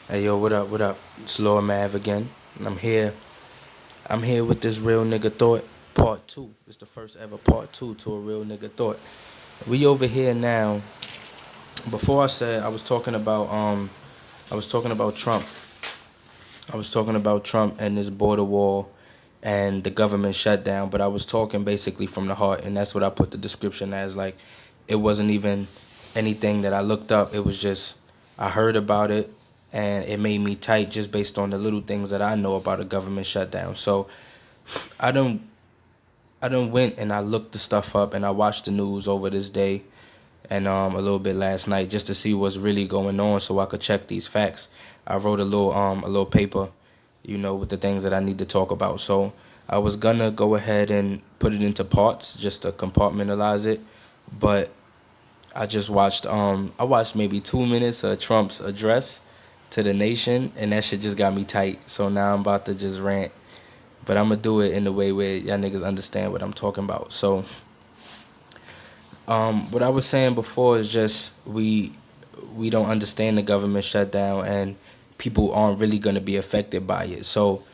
Hey yo, what up? What up? It's Lord Mav again, and I'm here. I'm here with this real nigga thought part two. It's the first ever part two to a real nigga thought. We over here now. Before I said I was talking about Trump. I was talking about Trump and this border wall and the government shutdown, but I was talking basically from the heart, and that's what I put the description as. Like, it wasn't even anything that I looked up. It was just I heard about it, and it made me tight just based on the little things that I know about a government shutdown. So I don't I done went and I looked the stuff up and I watched the news over this day and a little bit last night just to see what's really going on so I could check these facts. I wrote a little paper, with the things that I need to talk about. So I was gonna go ahead and put it into parts just to compartmentalize it, but I watched maybe 2 minutes of Trump's address to the nation and that shit just got me tight. So now I'm about to just rant. But I'm gonna do it in a way where y'all niggas understand what I'm talking about. So what I was saying before is just we don't understand the government shutdown and people aren't really gonna be affected by it. So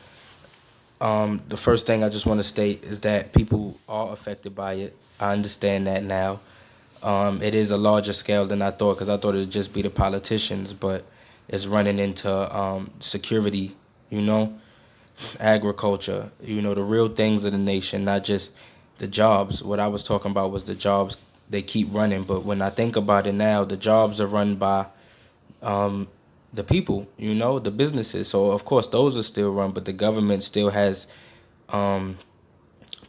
the first thing I just want to state is that people are affected by it. I understand that now. It is a larger scale than I thought because I thought it would just be the politicians, but it's running into security, you know, agriculture, the real things of the nation, not just the jobs. What I was talking about was the jobs they keep running, but when I think about it now, the jobs are run by the people, the businesses. So of course those are still run, but the government still has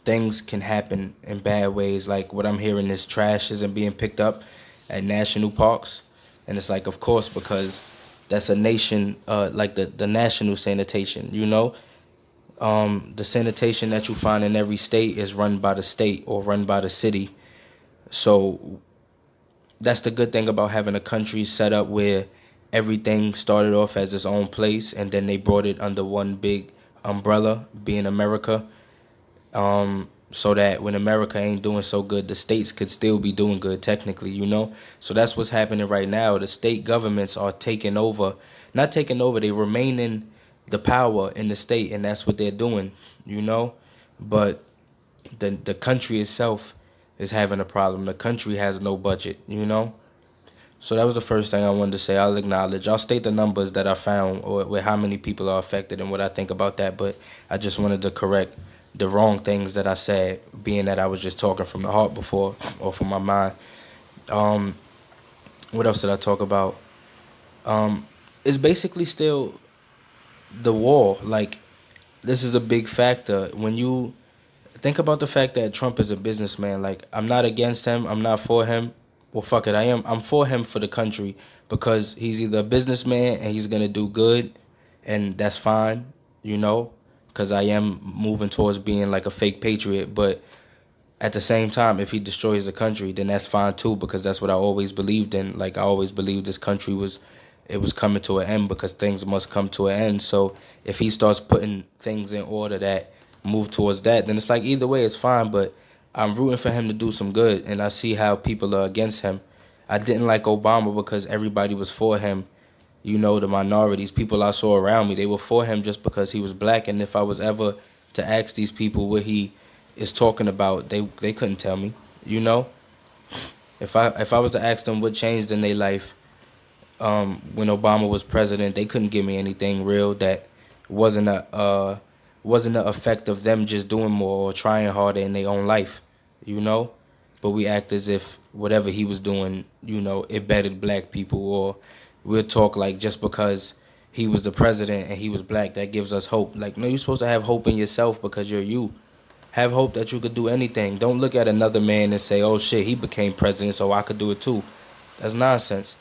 things can happen in bad ways. Like what I'm hearing is trash isn't being picked up at national parks, and it's like of course because that's a nation like the national sanitation, the sanitation that you find in every state is run by the state or run by the city. So that's the good thing about having a country set up where everything started off as its own place and then they brought it under one big umbrella, being America. So that when America ain't doing so good, the states could still be doing good technically. So that's what's happening right now. The state governments are taking over, not taking over, they remain in the power in the state, and that's what they're doing. But the country itself is having a problem. The country has no budget. So that was the first thing I wanted to say. I'll acknowledge. I'll state the numbers that I found or with how many people are affected and what I think about that. But I just wanted to correct the wrong things that I said, being that I was just talking from the heart before or from my mind. Um, what else did I talk about? It's basically still the war. Like, this is a big factor. When you think about the fact that Trump is a businessman, like, I'm not against him, I'm not for him. Well, fuck it, I am. I'm for him for the country because he's either a businessman and he's gonna do good, and that's fine, you know, because I am moving towards being like a fake patriot. But at the same time, if he destroys the country, then that's fine too, because that's what I always believed in. Like, I always believed this country was it was coming to an end because things must come to an end. So if he starts putting things in order that move towards that, then it's like either way it's fine. But I'm rooting for him to do some good, and I see how people are against him. I didn't like Obama because everybody was for him. The minorities, people I saw around me, they were for him just because he was black. And if I was ever to ask these people what he is talking about, they couldn't tell me. You know, if I was to ask them what changed in their life when Obama was president, they couldn't give me anything real that wasn't wasn't the effect of them just doing more or trying harder in their own life. You know, but we act as if whatever he was doing, it bettered black people, or we'll talk like just because he was the president and he was black, that gives us hope. Like, no, you're supposed to have hope in yourself because you're you. Have hope that you could do anything. Don't look at another man and say, oh shit, he became president, so I could do it too. That's nonsense.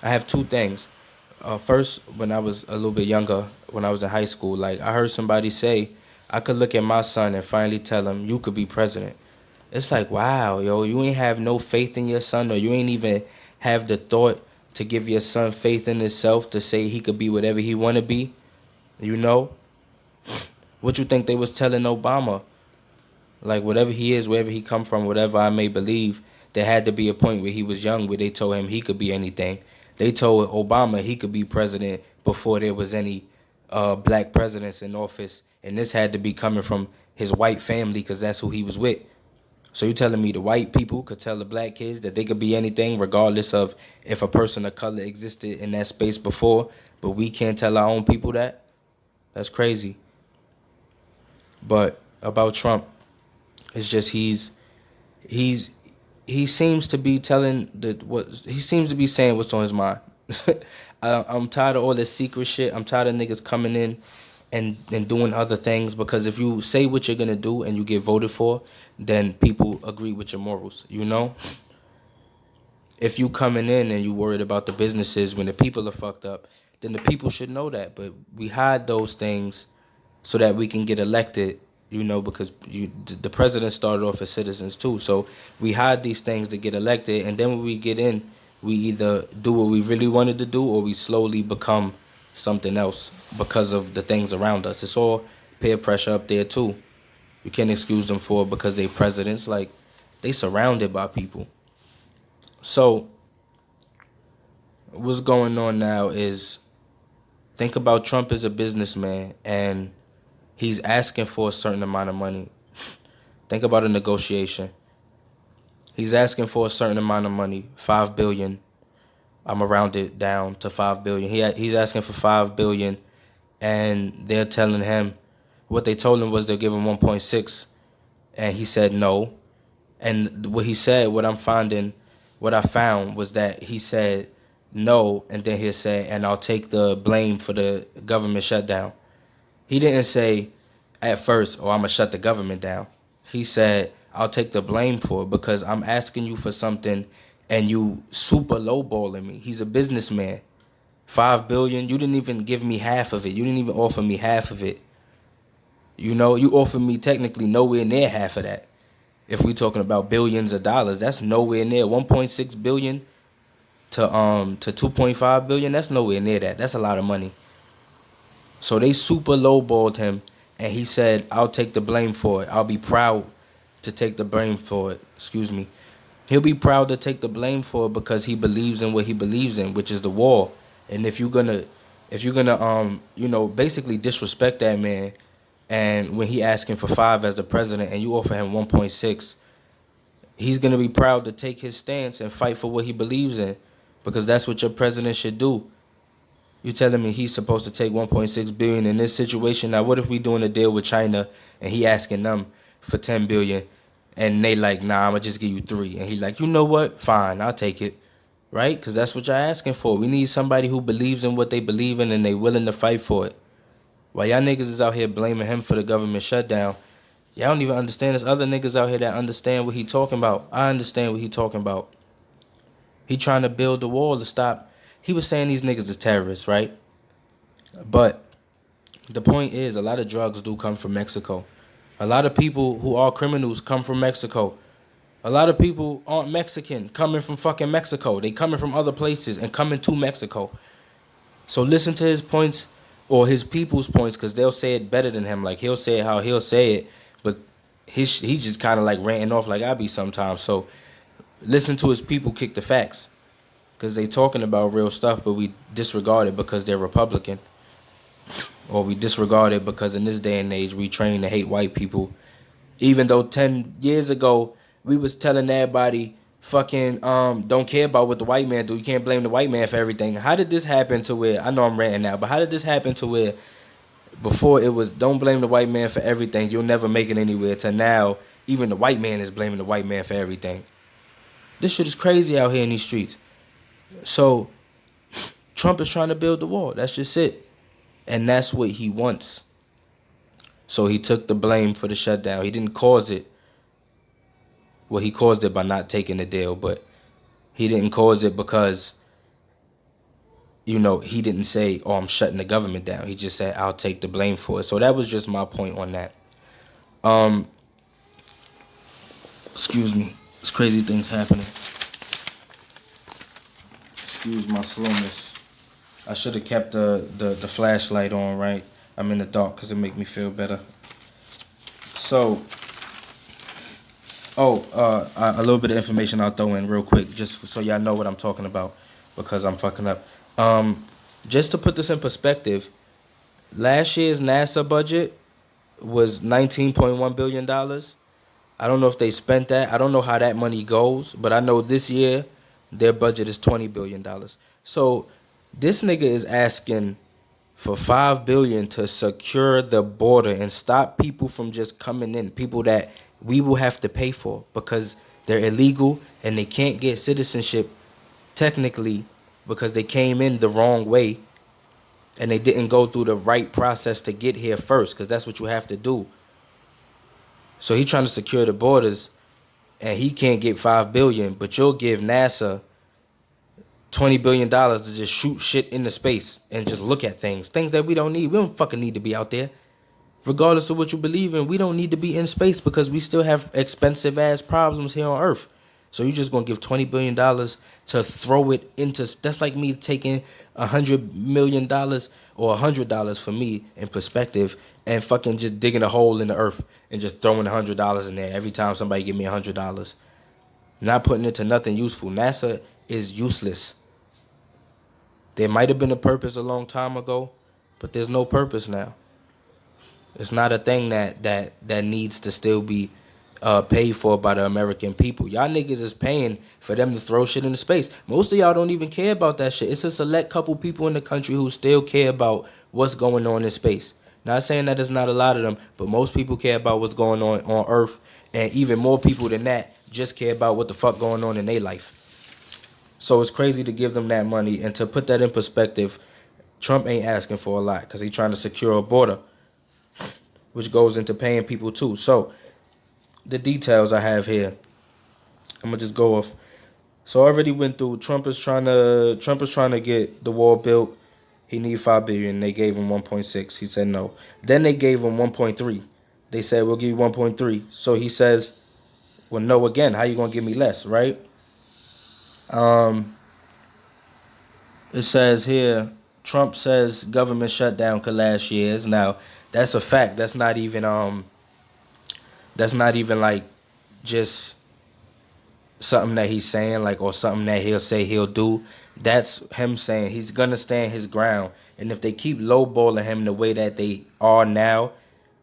I have two things. First, when I was a little bit younger, when I was in high school, like I heard somebody say, I could look at my son and finally tell him, you could be president. It's like, wow, yo, you ain't have no faith in your son, or you ain't even have the thought to give your son faith in himself to say he could be whatever he want to be. You know? What you think they was telling Obama? Like, whatever he is, wherever he come from, whatever I may believe, there had to be a point where he was young where they told him he could be anything. They told Obama he could be president before there was any black presidents in office, and this had to be coming from his white family because that's who he was with. So you telling me the white people could tell the black kids that they could be anything regardless of if a person of color existed in that space before, but we can't tell our own people that? That's crazy. But about Trump, it's just he's he seems to be telling what he seems to be saying what's on his mind. I'm tired of all this secret shit. I'm tired of niggas coming in and doing other things, because if you say what you're gonna do and you get voted for, then people agree with your morals. You know, if you coming in and you worried about the businesses when the people are fucked up, then the people should know that. But we hide those things so that we can get elected. You know, because the president started off as citizens too. So we hide these things to get elected, and then when we get in, we either do what we really wanted to do or we slowly become something else because of the things around us. It's all peer pressure up there too. You can't excuse them for it because they presidents. Like, they surrounded by people. So what's going on now is, think about Trump as a businessman and he's asking for a certain amount of money. Think about a negotiation. He's asking for a certain amount of money, $5 billion. I'm gonna round it down to $5 billion. He's asking for $5 billion, and they're telling him, what they told him was they'll give him 1.6, and he said no. And what he said, what I found was that he said no, and then he said, and I'll take the blame for the government shutdown. He didn't say at first, oh, I'm going to shut the government down. He said, I'll take the blame for it because I'm asking you for something and you super lowballing me. He's a businessman. $5 billion, you didn't even give me half of it. You didn't even offer me half of it. You know, you offered me technically nowhere near half of that. If we're talking about billions of dollars, that's nowhere near 1.6 billion to 2.5 billion. That's nowhere near that. That's a lot of money. So they super lowballed him, and he said, I'll take the blame for it. I'll be proud to take the blame for it. Excuse me. He'll be proud to take the blame for it because he believes in what he believes in, which is the wall. And if you're gonna basically disrespect that man, and when he asking for 5 as the president and you offer him 1.6, he's gonna be proud to take his stance and fight for what he believes in, because that's what your president should do. You telling me he's supposed to take 1.6 billion in this situation? Now, what if we doing a deal with China and he asking them for 10 billion, and they like, nah, I'm gonna just give you 3, and he like, you know what? Fine, I'll take it, right? Because that's what y'all asking for. We need somebody who believes in what they believe in and they willing to fight for it. While y'all niggas is out here blaming him for the government shutdown, y'all don't even understand. There's other niggas out here that understand what he talking about. I understand what he talking about. He trying to build the wall to stop. He was saying these niggas is terrorists, right? But the point is, a lot of drugs do come from Mexico. A lot of people who are criminals come from Mexico. A lot of people aren't Mexican, coming from fucking Mexico. They coming from other places and coming to Mexico. So listen to his points, or his people's points, because they'll say it better than him. Like, he'll say it how he'll say it, but he just kind of like ranting off like I be sometimes. So listen to his people kick the facts, because they talking about real stuff, but we disregard it because they're Republican. Or we disregard it because in this day and age, we train to hate white people. Even though 10 years ago, we was telling everybody, fucking don't care about what the white man do. You can't blame the white man for everything. How did this happen to where, I know I'm ranting now, but how did this happen to where before it was don't blame the white man for everything, you'll never make it anywhere, to now even the white man is blaming the white man for everything? This shit is crazy out here in these streets. So Trump is trying to build the wall. That's just it. And that's what he wants. So he took the blame for the shutdown. He didn't cause it. Well, he caused it by not taking the deal, but he didn't cause it because, he didn't say, oh, I'm shutting the government down. He just said, I'll take the blame for it. So that was just my point on that. Excuse me. There's crazy things happening. Excuse my slowness. I should have kept the flashlight on, right? I'm in the dark because it make me feel better. So, a little bit of information I'll throw in real quick, just so y'all know what I'm talking about. because I'm fucking up. Just to put this in perspective, last year's NASA budget was $19.1 billion. I don't know if they spent that. I don't know how that money goes, but I know this year their budget is $20 billion. So this nigga is asking for 5 billion to secure the border and stop people from just coming in. People that we will have to pay for because they're illegal and they can't get citizenship technically because they came in the wrong way and they didn't go through the right process to get here first, because that's what you have to do. So he trying to secure the borders, and he can't get 5 billion, but you'll give NASA $20 billion to just shoot shit into space and just look at things that we don't need. We don't fucking need to be out there. Regardless of what you believe in, we don't need to be in space because we still have expensive ass problems here on Earth. So you just gonna give $20 billion to throw it into? That's like me taking $100 million or $100 for me in perspective and fucking just digging a hole in the earth and just throwing $100 in there every time somebody give me $100. Not putting it to nothing useful. NASA is useless. There might have been a purpose a long time ago, but there's no purpose now. It's not a thing that needs to still be paid for by the American people. Y'all niggas is paying for them to throw shit into space. Most of y'all don't even care about that shit. It's a select couple people in the country who still care about what's going on in space. Not saying that there's not a lot of them, but most people care about what's going on Earth, and even more people than that just care about what the fuck going on in their life. So it's crazy to give them that money. And to put that in perspective, Trump ain't asking for a lot because he's trying to secure a border, which goes into paying people too. So the details I have here, I'm gonna just go off. So I already went through. Trump is trying to get the wall built. He need 5 billion. They gave him 1.6. He said no. Then they gave him 1.3. They said we'll give you 1.3. So he says, well, no again. How you gonna give me less, right? It says here, Trump says government shutdown could last years. Now that's a fact. That's not even like just something that he's saying, like, or something that he'll say he'll do. That's him saying he's gonna stand his ground. And if they keep lowballing him the way that they are now,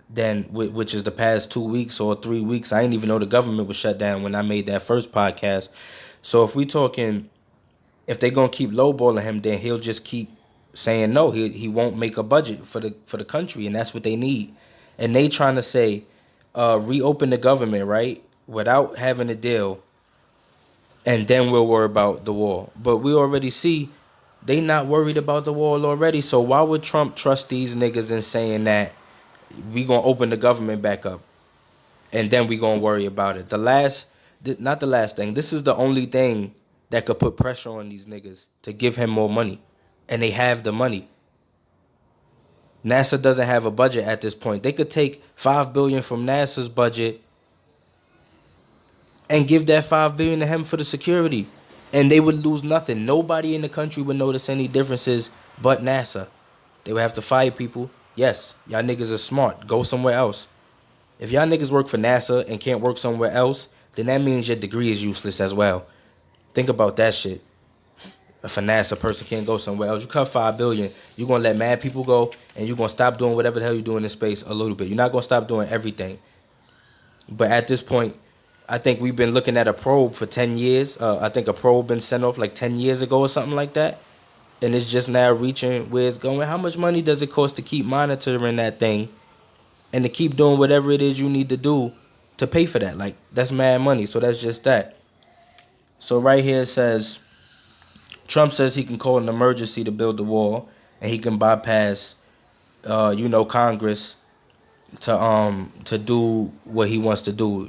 then which is the past 2 weeks or 3 weeks, I didn't even know the government was shut down when I made that first podcast. So if they gonna keep lowballing him, then he'll just keep saying no. He won't make a budget for the country, and that's what they need. And they trying to say reopen the government, right, without having a deal, and then we'll worry about the wall. But we already see they not worried about the wall already. So why would Trump trust these niggas in saying that we gonna open the government back up and then we gonna worry about it? Not the last thing. This is the only thing that could put pressure on these niggas to give him more money, and they have the money. NASA doesn't have a budget at this point. They could take 5 billion from NASA's budget and give that 5 billion to him for the security, and they would lose nothing. Nobody in the country would notice any differences but NASA. They would have to fire people. Yes, y'all niggas are smart. Go somewhere else. If y'all niggas work for NASA and can't work somewhere else, then that means your degree is useless as well. Think about that shit. If a NASA person can't go somewhere else, you cut 5 billion, you're gonna let mad people go, and you're gonna stop doing whatever the hell you're doing in space a little bit. You're not gonna stop doing everything. But at this point, I think we've been looking at a probe for 10 years. I think a probe been sent off like 10 years ago or something like that. And it's just now reaching where it's going. How much money does it cost to keep monitoring that thing and to keep doing whatever it is you need to do to pay for that? Like, that's mad money. So that's just that. So right here it says, Trump says he can call an emergency to build the wall, and he can bypass, Congress to do what he wants to do.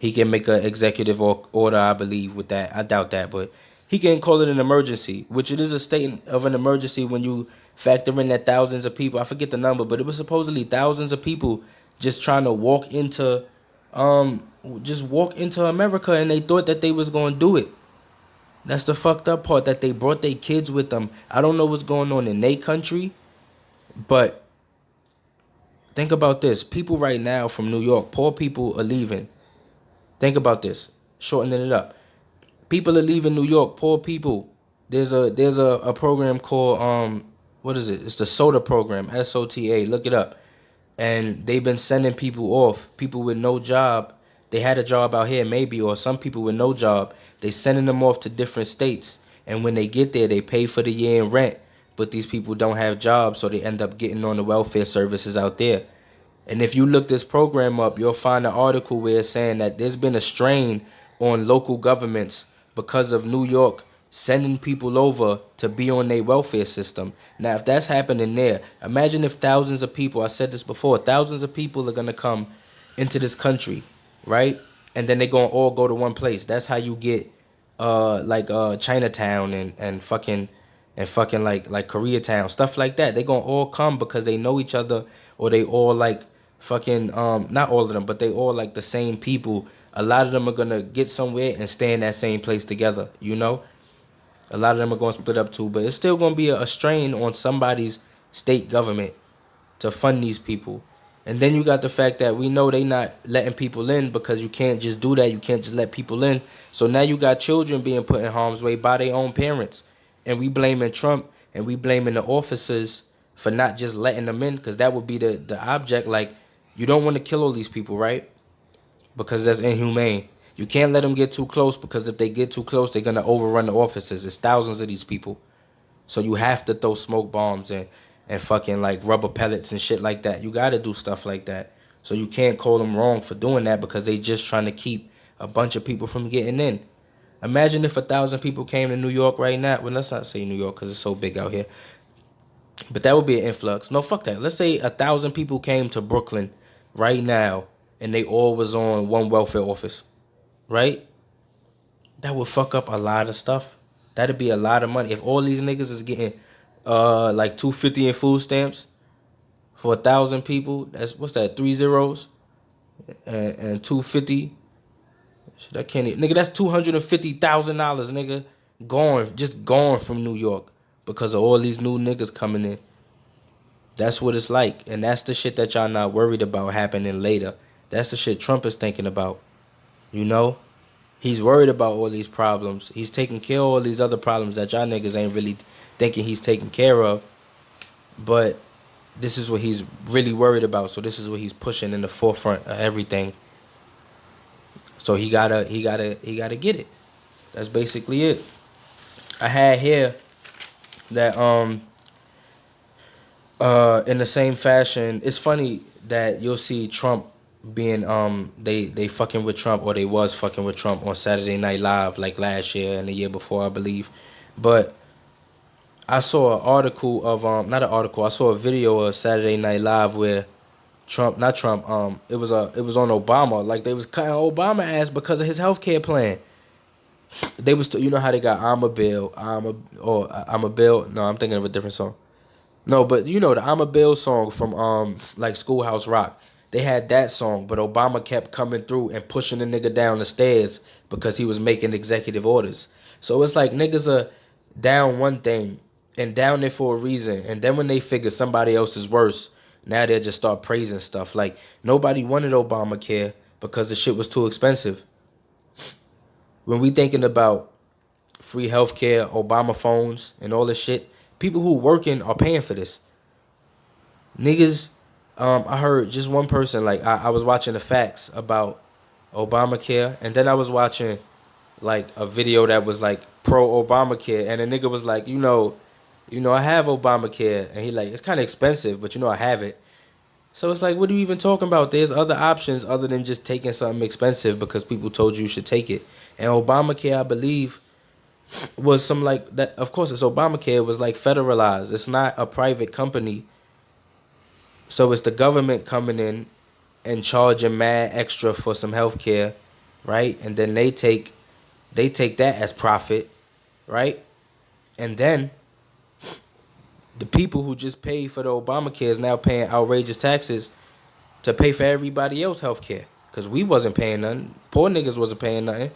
He can make an executive order, I believe, with that. I doubt that, but he can call it an emergency, which it is a state of an emergency when you factor in that thousands of people. I forget the number, but it was supposedly thousands of people just trying to walk into America, and they thought that they was gonna do it. That's the fucked up part, that they brought their kids with them. I don't know what's going on in their country, but think about this. People right now from New York, poor people are leaving. Think about this, shortening it up. People are leaving New York, poor people, There's a program called what is it? It's the SOTA program, SOTA. Look it up. And they've been sending people off, people with no job. They had a job out here maybe, or some people with no job. They sending them off to different states, and when they get there, they pay for the year in rent. But these people don't have jobs, so they end up getting on the welfare services out there. And if you look this program up, you'll find an article where it's saying that there's been a strain on local governments because of New York sending people over to be on their welfare system. Now, if that's happening there, imagine if thousands of people, I said this before, thousands of people are going to come into this country, right? And then they're going to all go to one place. That's how you get Chinatown and fucking like Koreatown, stuff like that. They going to all come because they know each other, or they all like fucking not all of them, but they all like the same people. A lot of them are gonna get somewhere and stay in that same place together, you know. A lot of them are gonna split up too, but it's still gonna be a strain on somebody's state government to fund these people. And then you got the fact that we know they not letting people in, because you can't just do that. You can't just let people in. So now you got children being put in harm's way by their own parents. And we blaming Trump, and we blaming the officers for not just letting them in, because that would be the object. Like, you don't want to kill all these people, right? Because that's inhumane. You can't let them get too close, because if they get too close, they're going to overrun the officers. It's thousands of these people. So you have to throw smoke bombs and fucking like rubber pellets and shit like that. You got to do stuff like that. So you can't call them wrong for doing that, because they just trying to keep a bunch of people from getting in. Imagine if 1,000 people came to New York right now. Well, let's not say New York because it's so big out here. But that would be an influx. No, fuck that. Let's say 1,000 people came to Brooklyn right now, and they all was on one welfare office, right? That would fuck up a lot of stuff. That'd be a lot of money. If all these niggas is getting like 250 in food stamps for 1,000 people, that's, what's that, 3 zeros? And 250. Shit, I can't even, nigga, that's $250,000, nigga. Just gone from New York because of all these new niggas coming in. That's what it's like. And that's the shit that y'all not worried about happening later. That's the shit Trump is thinking about. You know? He's worried about all these problems. He's taking care of all these other problems that y'all niggas ain't really thinking he's taking care of. But this is what he's really worried about. So this is what he's pushing in the forefront of everything. So he gotta get it. That's basically it. I had here that in the same fashion, it's funny that you'll see Trump being they fucking with Trump, or they was fucking with Trump on Saturday Night Live like last year and the year before, I believe. But I saw an article of not an article, I saw a video of Saturday Night Live where not Trump, it was on Obama. Like, they was cutting Obama ass because of his healthcare plan. They was, you know how they got I'm a Bill, I'm a Bill. No, I'm thinking of a different song. No, but you know the I'm a Bill song from like Schoolhouse Rock. They had that song, but Obama kept coming through and pushing the nigga down the stairs because he was making executive orders. So it's like niggas are down one thing and down there for a reason, and then when they figure somebody else is worse, now they'll just start praising stuff. Like, nobody wanted Obamacare because the shit was too expensive. When we thinking about free healthcare, Obama phones, and all this shit, people who working are paying for this. Niggas, I heard just one person, like, I was watching the facts about Obamacare, and then I was watching, like, a video that was, like, pro-Obamacare, and a nigga was like, I have Obamacare, and he like, it's kind of expensive, but I have it. So it's like, what are you even talking about? There's other options other than just taking something expensive because people told you should take it. And Obamacare, I believe, was some like that. Of course, it's Obamacare. It was like federalized. It's not a private company. So it's the government coming in and charging mad extra for some health care, right? And then they take that as profit, right? And then the people who just paid for the Obamacare is now paying outrageous taxes to pay for everybody else's health care. Because we wasn't paying nothing. Poor niggas wasn't paying nothing.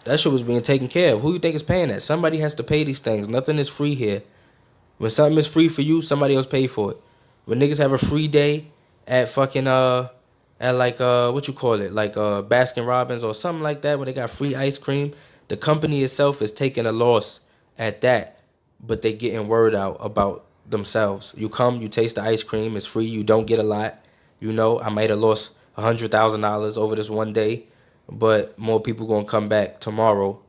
That shit was being taken care of. Who you think is paying that? Somebody has to pay these things. Nothing is free here. When something is free for you, somebody else pay for it. When niggas have a free day at fucking at like what you call it, like Baskin Robbins or something like that, when they got free ice cream, the company itself is taking a loss at that, but they getting word out about themselves. You come, you taste the ice cream, it's free, you don't get a lot. You know, I might have lost $100,000 over this one day, but more people gonna come back tomorrow,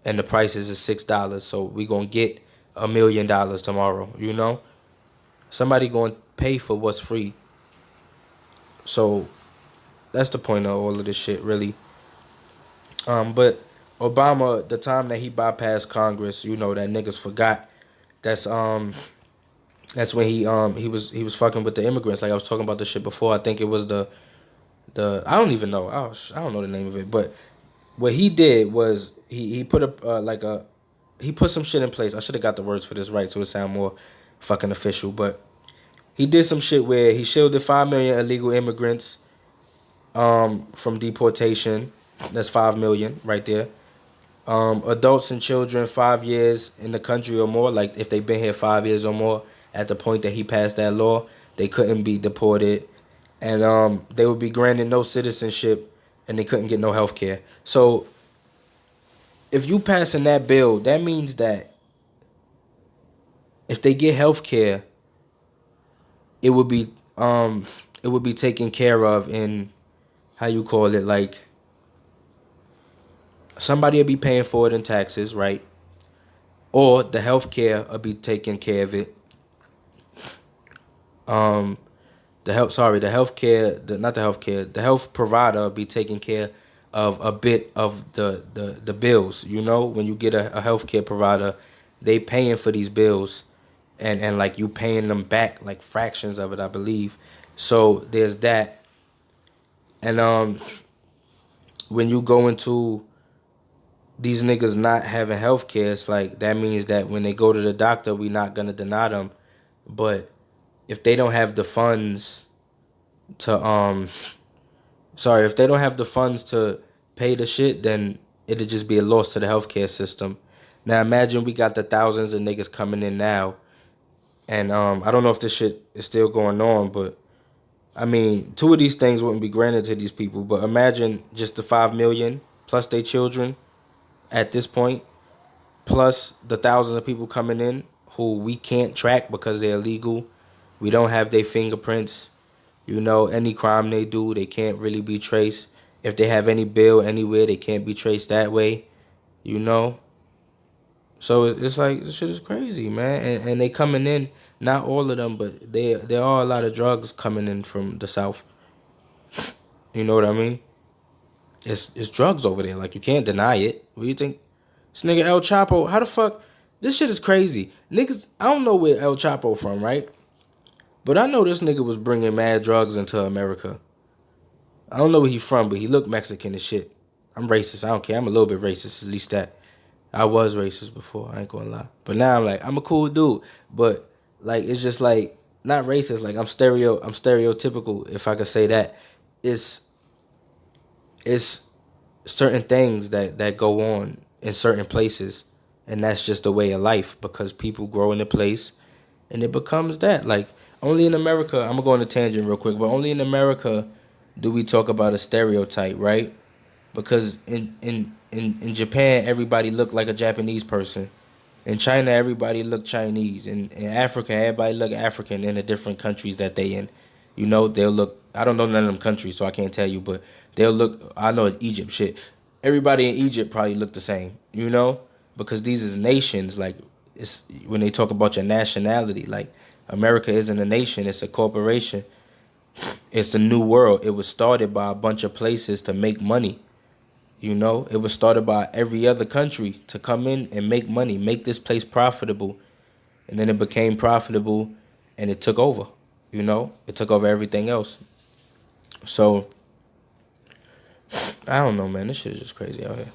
and the prices is $6, so we gonna get $1 million tomorrow. You know, somebody gonna pay for what's free. So that's the point of all of this shit, really. But Obama, the time that he bypassed Congress, you know, that niggas forgot. That's that's when he was fucking with the immigrants. Like I was talking about the shit before. I think it was the I don't even know. I don't know the name of it. But what he did was he put he put some shit in place. I should have got the words for this right so it sound more fucking official. But he did some shit where he shielded 5 million illegal immigrants from deportation. That's 5 million right there. Adults and children 5 years in the country or more, like if they've been here 5 years or more at the point that he passed that law, they couldn't be deported, and they would be granted no citizenship, and they couldn't get no health care. So if you passing that bill, that means that if they get health care, it would be taken care of in, how you call it, like somebody will be paying for it in taxes, right? Or the health care will be taking care of it. The health care, not the health care, the health provider will be taking care of a bit of the bills. You know, when you get a health care provider, they paying for these bills, and like you paying them back like fractions of it, I believe. So there's that. And when you go into these niggas not having health care, it's like that means that when they go to the doctor, we not gonna deny them. But if they don't have the funds to if they don't have the funds to pay the shit, then it'll just be a loss to the healthcare system. Now imagine we got the thousands of niggas coming in now, and I don't know if this shit is still going on, but I mean, two of these things wouldn't be granted to these people. But imagine just the 5 million plus their children at this point, plus the thousands of people coming in who we can't track because they're illegal. We don't have their fingerprints. You know, any crime they do, they can't really be traced. If they have any bill anywhere, they can't be traced that way. You know? So it's like, this shit is crazy, man. And they coming in, not all of them, but there are a lot of drugs coming in from the South. You know what I mean? It's drugs over there. Like, you can't deny it. What do you think? This nigga El Chapo, how the fuck? This shit is crazy. Niggas, I don't know where El Chapo from, right? But I know this nigga was bringing mad drugs into America. I don't know where he from, but he looked Mexican as shit. I'm racist. I don't care. I'm a little bit racist, at least that. I was racist before. I ain't gonna lie. But now I'm like, I'm a cool dude. But like, it's just like, not racist. Like, I'm stereotypical, if I could say that. It's certain things that go on in certain places, and that's just the way of life, because people grow in a place and it becomes that. Like, only in America, I'm gonna go on a tangent real quick, but only in America do we talk about a stereotype, right? Because in Japan, everybody looked like a Japanese person. In China, everybody looked Chinese. In Africa, everybody look African in the different countries that they in. You know, they'll look, I don't know none of them countries, so I can't tell you, but they'll look, I know Egypt, shit. Everybody in Egypt probably look the same, you know? Because these is nations, like, it's when they talk about your nationality, like, America isn't a nation, it's a corporation. It's the new world. It was started by a bunch of places to make money. You know, it was started by every other country to come in and make money, make this place profitable. And then it became profitable and it took over, you know? It took over everything else. So, I don't know, man. This shit is just crazy out here.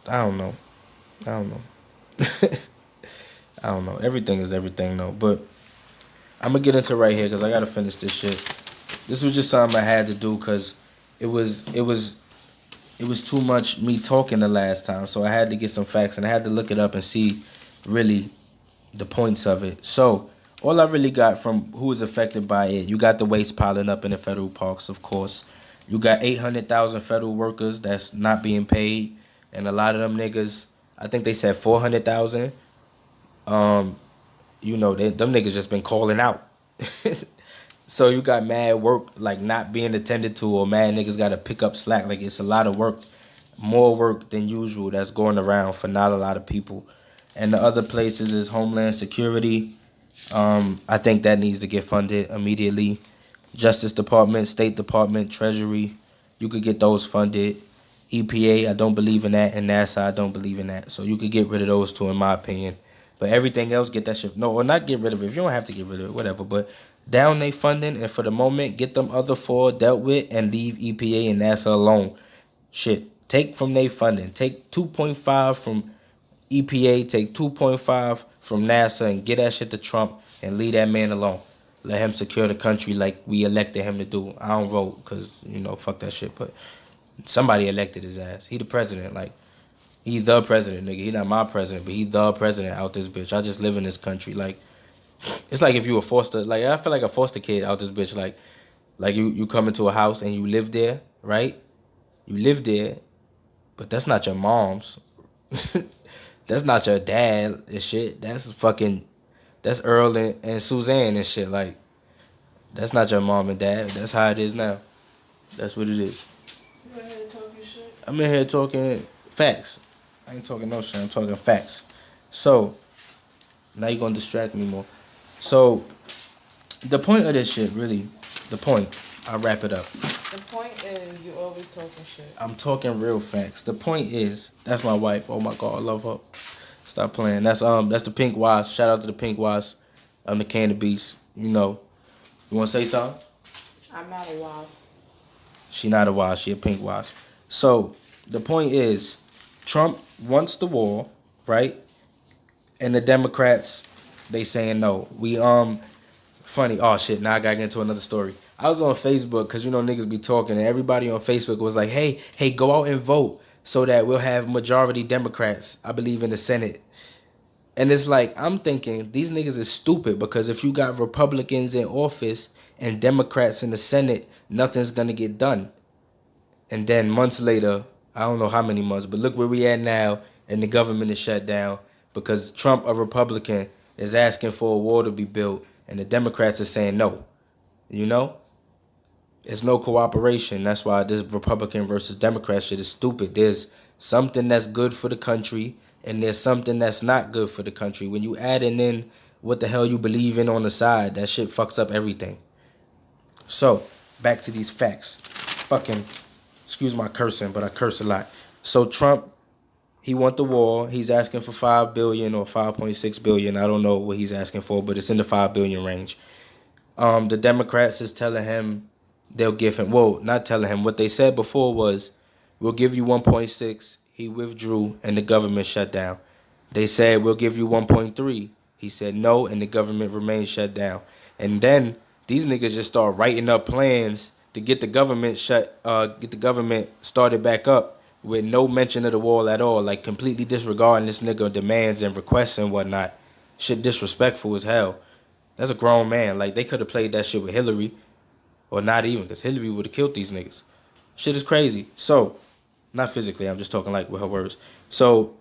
I don't know. I don't know. I don't know. Everything is everything, though. But I'm going to get into right here because I got to finish this shit. This was just something I had to do because it was too much me talking the last time. So I had to get some facts and I had to look it up and see really the points of it. So all I really got from who was affected by it, you got the waste piling up in the federal parks, of course. You got 800,000 federal workers that's not being paid. and a lot of them niggas, I think they said 400,000. Um, them niggas just been calling out. So you got mad work like not being attended to, or mad niggas got to pick up slack. Like it's a lot of work, more work than usual that's going around for not a lot of people. And the other places is Homeland Security. I think that needs to get funded immediately. Justice Department, State Department, Treasury, you could get those funded. EPA, I don't believe in that, and NASA, I don't believe in that. So you could get rid of those two, in my opinion. But everything else, get that shit. No, or not get rid of it. If you don't have to get rid of it, whatever. But down they funding, and for the moment, get them other four dealt with, and leave EPA and NASA alone. Shit, take from their funding. Take 2.5 from EPA, take 2.5 from NASA, and get that shit to Trump, and leave that man alone. Let him secure the country like we elected him to do. I don't vote because, fuck that shit. But somebody elected his ass. He the president. Like, he the president, nigga. He not my president, but he the president out this bitch. I just live in this country. Like, it's like if you were foster. Like, I feel like a foster kid out this bitch. Like you come into a house and you live there, right? You live there, but that's not your mom's. That's not your dad and shit. That's Earl and Suzanne and shit. Like, that's not your mom and dad. That's how it is now. That's what it is. You in here talking shit? I'm in here talking facts. I ain't talking no shit. I'm talking facts. So, now you're going to distract me more. So, the point of this shit, really, I'll wrap it up. The point is, you always talking shit. I'm talking real facts. The point is, that's my wife. Oh my God, I love her. Stop playing. That's the Pink Wasp. Shout out to the Pink Wasp. I'm the Can of Beast. You want to say something? I'm not a wasp. She not a wasp. She a pink wasp. So the point is, Trump wants the wall, right? And the Democrats, they saying no. We funny. Oh shit. Now I gotta get into another story. I was on Facebook because niggas be talking, and everybody on Facebook was like, hey, go out and vote so that we'll have majority Democrats, I believe, in the Senate. And it's like, I'm thinking these niggas is stupid, because if you got Republicans in office and Democrats in the Senate, nothing's gonna get done. And then months later, I don't know how many months, but look where we at now, and the government is shut down because Trump, a Republican, is asking for a wall to be built, and the Democrats are saying no. It's no cooperation. That's why this Republican versus Democrat shit is stupid. There's something that's good for the country, and there's something that's not good for the country. When you adding in what the hell you believe in on the side, that shit fucks up everything. So, back to these facts. Excuse my cursing, but I curse a lot. So Trump, he want the wall. He's asking for $5 billion or $5.6 billion. I don't know what he's asking for, but it's in the $5 billion range. The Democrats is telling him they'll give him, not telling him. What they said before was, we'll give you 1.6. He withdrew and the government shut down. They said, we'll give you 1.3. He said no, and the government remained shut down. And then these niggas just start writing up plans to get the government started back up with no mention of the wall at all, like completely disregarding this nigga demands and requests and whatnot. Shit disrespectful as hell. That's a grown man. Like, they could have played that shit with Hillary, or not even, because Hillary would have killed these niggas. Shit is crazy. So, not physically, I'm just talking like with her words. So,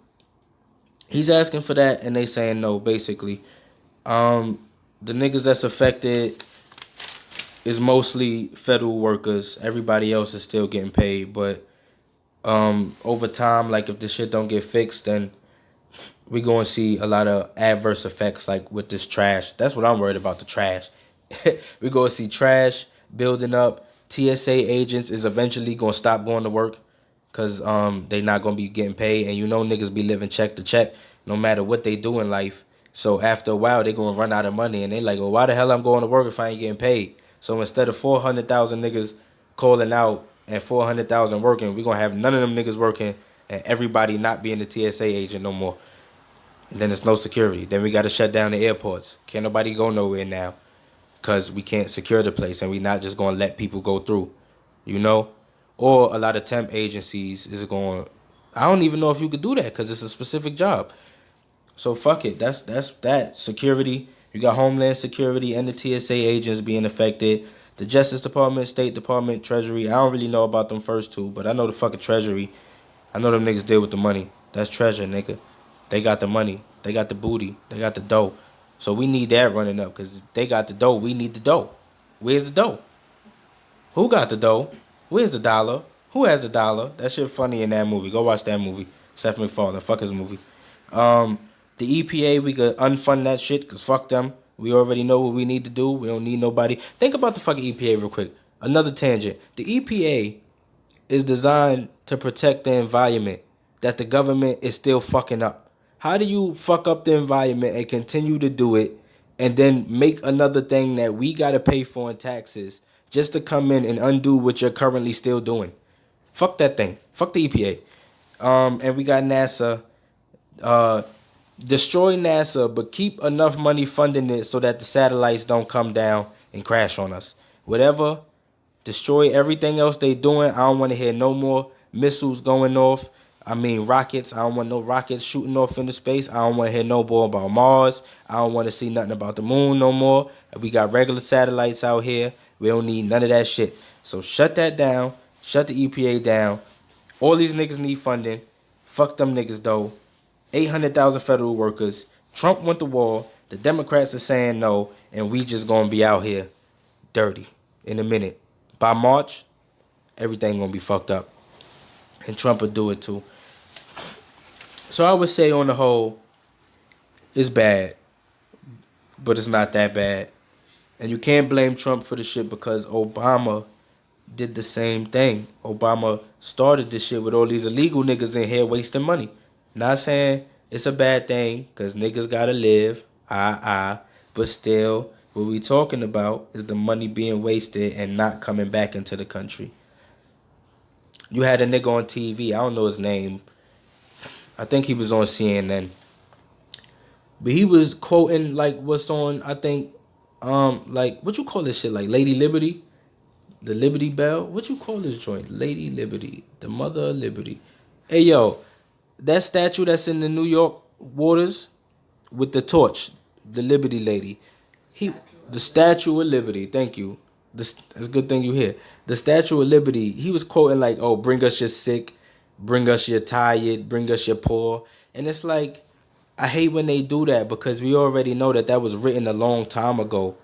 he's asking for that, and they saying no, basically. The niggas that's affected is mostly federal workers. Everybody else is still getting paid, but over time, like, if this shit don't get fixed, then we going to see a lot of adverse effects, like with this trash. That's what I'm worried about, the trash. We going to see trash building up. TSA agents is eventually going to stop going to work because they not going to be getting paid. And niggas be living check to check no matter what they do in life. So after a while, they going to run out of money. And they like, well, why the hell I'm going to work if I ain't getting paid? So instead of 400,000 niggas calling out and 400,000 working, we going to have none of them niggas working and everybody not being a TSA agent no more. And then there's no security. Then we got to shut down the airports. Can't nobody go nowhere now because we can't secure the place, and we not just going to let people go through, Or a lot of temp agencies is going, I don't even know if you could do that because it's a specific job. So fuck it. That's that. Security. You got Homeland Security and the TSA agents being affected. The Justice Department, State Department, Treasury. I don't really know about them first two, but I know the fucking Treasury. I know them niggas deal with the money. That's treasure, nigga. They got the money. They got the booty. They got the dough. So we need that running up because they got the dough. We need the dough. Where's the dough? Who got the dough? Where's the dollar? Who has the dollar? That shit funny in that movie. Go watch that movie. Seth MacFarlane. Fuck his movie. The EPA, we could unfund that shit because fuck them. We already know what we need to do. We don't need nobody. Think about the fucking EPA real quick. Another tangent. The EPA is designed to protect the environment that the government is still fucking up. How do you fuck up the environment and continue to do it and then make another thing that we got to pay for in taxes just to come in and undo what you're currently still doing? Fuck that thing. Fuck the EPA. And we got NASA. Destroy NASA, but keep enough money funding it so that the satellites don't come down and crash on us. Whatever. Destroy everything else they doing. I don't want to hear no more missiles going off. I mean rockets. I don't want no rockets shooting off into space. I don't want to hear no more about Mars. I don't want to see nothing about the moon no more. We got regular satellites out here. We don't need none of that shit. So shut that down. Shut the EPA down. All these niggas need funding. Fuck them niggas though. 800,000 federal workers. Trump went to war. The Democrats are saying no. And we just gonna be out here dirty in a minute. By March, everything gonna be fucked up. And Trump will do it too. So I would say on the whole, it's bad. But it's not that bad. And you can't blame Trump for the shit because Obama did the same thing. Obama started this shit with all these illegal niggas in here wasting money. Not saying it's a bad thing because niggas gotta live. But still, what we talking about is the money being wasted and not coming back into the country. You had a nigga on TV. I don't know his name. I think he was on CNN. But he was quoting like what's on, I think, like what you call this shit? Like Lady Liberty? The Liberty Bell? What you call this joint? Lady Liberty. The Mother of Liberty. Hey yo, that statue that's in the New York waters with the torch, the Liberty Lady. The Statue of Liberty. Thank you. That's a good thing you hear. The Statue of Liberty. He was quoting like, "Oh, bring us your sick, bring us your tired, bring us your poor," and it's like, I hate when they do that because we already know that that was written a long time ago,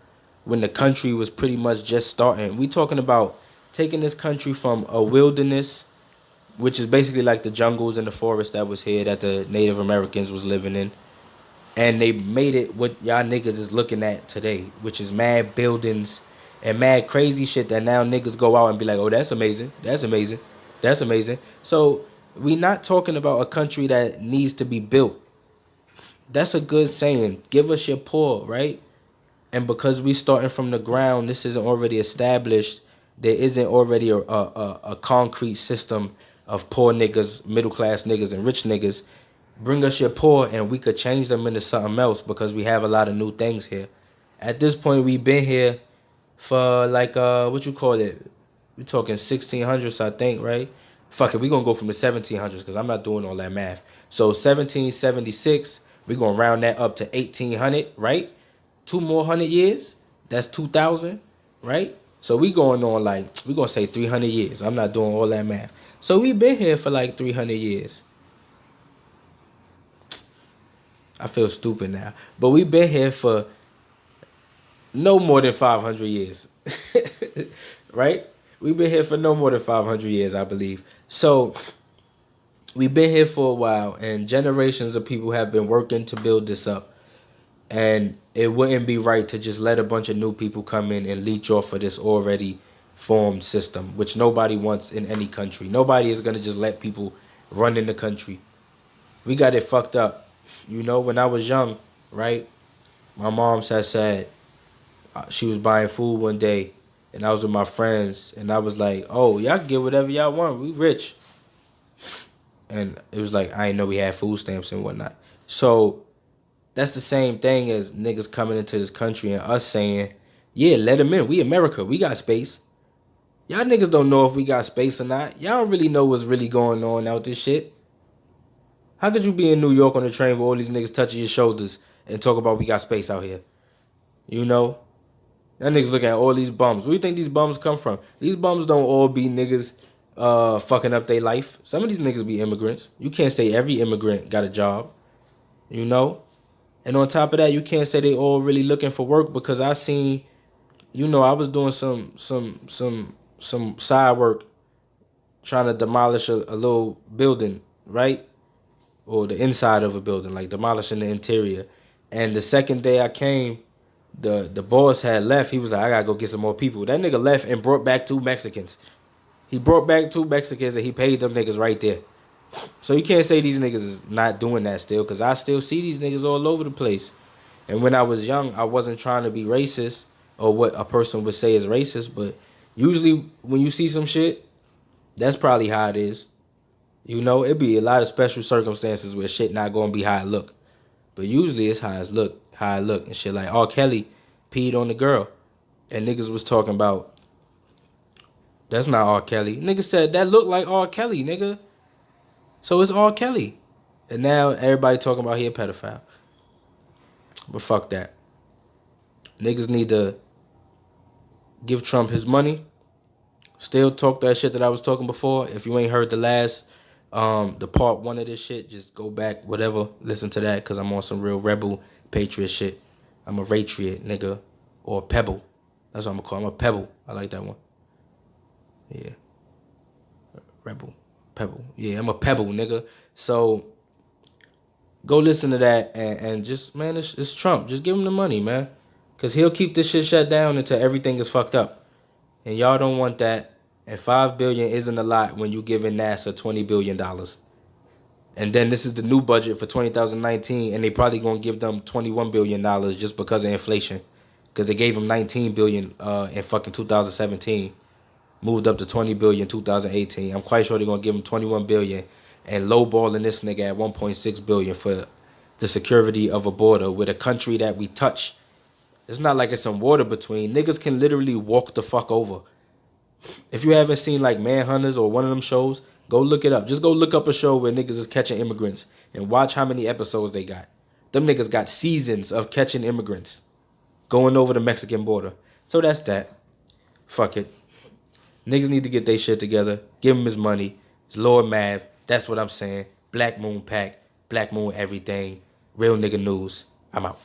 when the country was pretty much just starting. We talking about taking this country from a wilderness, which is basically like the jungles and the forest that was here that the Native Americans was living in. And they made it what y'all niggas is looking at today, which is mad buildings and mad crazy shit that now niggas go out and be like, oh, that's amazing. That's amazing. That's amazing. So we not talking about a country that needs to be built. That's a good saying. Give us your poor, right? And because we starting from the ground, this isn't already established. There isn't already a concrete system of poor niggas, middle class niggas, and rich niggas. Bring us your poor and we could change them into something else because we have a lot of new things here. At this point, we've been here for like, what you call it? We're talking 1600s, I think, right? Fuck it, we're going to go from the 1700s because I'm not doing all that math. So 1776, we're going to round that up to 1800, right? 2 more 100 years, that's 2000, right? So we going on like, we're going to say 300 years. I'm not doing all that math. So we've been here for like 300 years. I feel stupid now. But we've been here for no more than 500 years. Right? We've been here for no more than 500 years, I believe. So we've been here for a while, and generations of people have been working to build this up. And it wouldn't be right to just let a bunch of new people come in and leech off of this already formed system, which nobody wants in any country. Nobody is going to just let people run in the country. We got it fucked up. You know, when I was young, right, my mom said she was buying food one day, and I was with my friends, and I was like, oh, y'all can get whatever y'all want. We rich. And it was like, I didn't know we had food stamps and whatnot. So that's the same thing as niggas coming into this country and us saying, yeah, let them in. We America. We got space. Y'all niggas don't know if we got space or not. Y'all don't really know what's really going on out this shit. How could you be in New York on the train with all these niggas touching your shoulders and talk about we got space out here? You know? That niggas looking at all these bums. Where do you think these bums come from? These bums don't all be niggas fucking up their life. Some of these niggas be immigrants. You can't say every immigrant got a job, you know? And on top of that, you can't say they all really looking for work because I seen, I was doing some side work trying to demolish a little building, right? Or the inside of a building, like demolishing the interior. And the second day I came, the boss had left. He was like, I gotta go get some more people. That nigga left and brought back 2 Mexicans. He brought back 2 Mexicans and he paid them niggas right there. So you can't say these niggas is not doing that still, because I still see these niggas all over the place. And when I was young, I wasn't trying to be racist or what a person would say is racist, but usually when you see some shit, that's probably how it is. It'd be a lot of special circumstances where shit not gonna be how it look. But usually it's how it look and shit. Like R. Kelly peed on the girl. And niggas was talking about, that's not R. Kelly. Nigga said that looked like R. Kelly, nigga. So it's R. Kelly. And now everybody talking about he a pedophile. But fuck that. Niggas need to give Trump his money. Still talk that shit that I was talking before. If you ain't heard the part 1 of this shit, just go back, whatever, listen to that, because I'm on some real rebel patriot shit. I'm a patriot, nigga. Or a pebble. That's what I'm gonna call. I'm a pebble. I like that one. Yeah. Rebel. Pebble. Yeah, I'm a pebble, nigga. So go listen to that and just, man, it's Trump. Just give him the money, man. Because he'll keep this shit shut down until everything is fucked up. And y'all don't want that. And $5 billion isn't a lot when you giving NASA $20 billion. And then this is the new budget for 2019, and they probably gonna give them $21 billion just because of inflation. Because they gave them $19 billion in fucking 2017. Moved up to $20 billion in 2018. I'm quite sure they're gonna give him $21 billion and lowballing this nigga at $1.6 billion for the security of a border with a country that we touch. It's not like it's some water between. Niggas can literally walk the fuck over. If you haven't seen like Manhunters or one of them shows, go look it up. Just go look up a show where niggas is catching immigrants and watch how many episodes they got. Them niggas got seasons of catching immigrants going over the Mexican border. So that's that. Fuck it. Niggas need to get their shit together. Give him his money. It's Lord Mav. That's what I'm saying. Black Moon Pack. Black Moon everything. Real nigga news. I'm out.